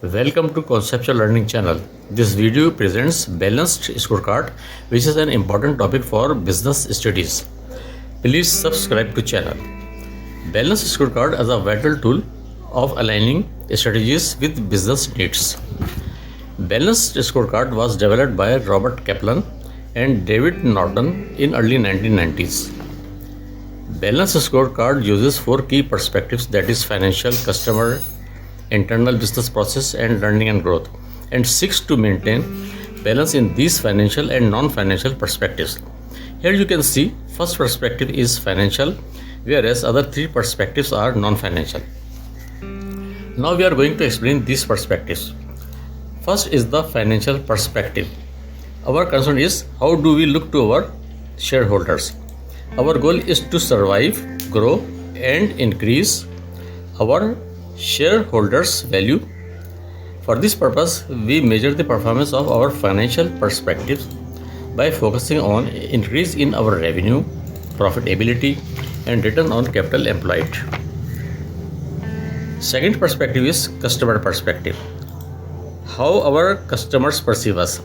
Welcome to Conceptual Learning channel. This video presents Balanced Scorecard, which is an important topic for business studies. Please subscribe to channel. Balanced Scorecard is a vital tool of aligning strategies with business needs. Balanced Scorecard was developed by Robert Kaplan and David Norton in early 1990s. Balanced Scorecard uses four key perspectives, that is financial, customer, internal business process and learning and growth, and seeks to maintain balance in these financial and non-financial perspectives. Here you can see first perspective is financial, whereas other three perspectives are non-financial. Now we are going to explain these perspectives. First is the financial perspective. Our concern is how do we look to our shareholders. Our goal is to survive, grow and increase our shareholders' value. For this purpose, we measure the performance of our financial perspectives by focusing on increase in our revenue, profitability and return on capital employed. Second perspective is customer perspective. How our customers perceive us.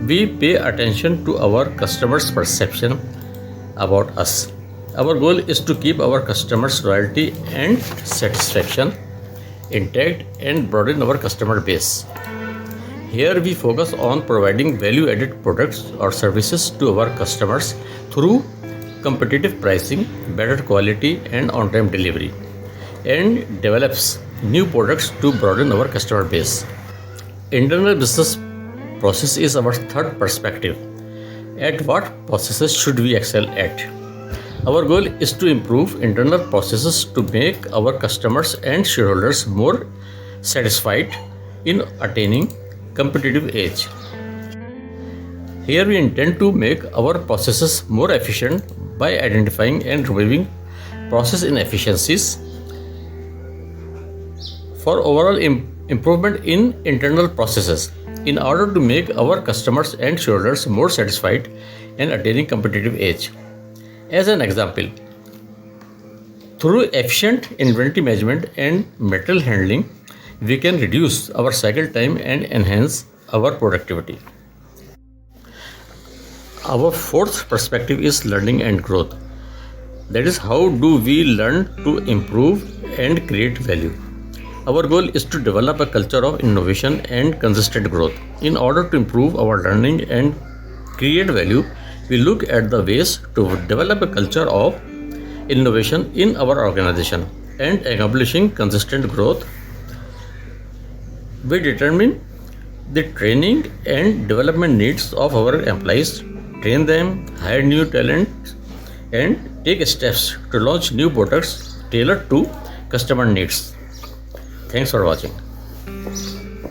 We pay attention to our customers' perception about us. Our goal is to keep our customers' loyalty and satisfaction intact and broaden our customer base. Here we focus on providing value-added products or services to our customers through competitive pricing, better quality and on-time delivery, and develops new products to broaden our customer base. Internal business process is our third perspective. At what processes should we excel at? Our goal is to improve internal processes to make our customers and shareholders more satisfied in attaining competitive edge. Here we intend to make our processes more efficient by identifying and removing process inefficiencies. For overall improvement in internal processes, in order to make our customers and shareholders more satisfied and attaining competitive edge. As an example, through efficient inventory management and material handling, we can reduce our cycle time and enhance our productivity. Our fourth perspective is learning and growth. That is, how do we learn to improve and create value? Our goal is to develop a culture of innovation and consistent growth. In order to improve our learning and create value, we look at the ways to develop a culture of innovation in our organization and accomplishing consistent growth. We determine the training and development needs of our employees, train them, hire new talent, and take steps to launch new products tailored to customer needs. Thanks for watching.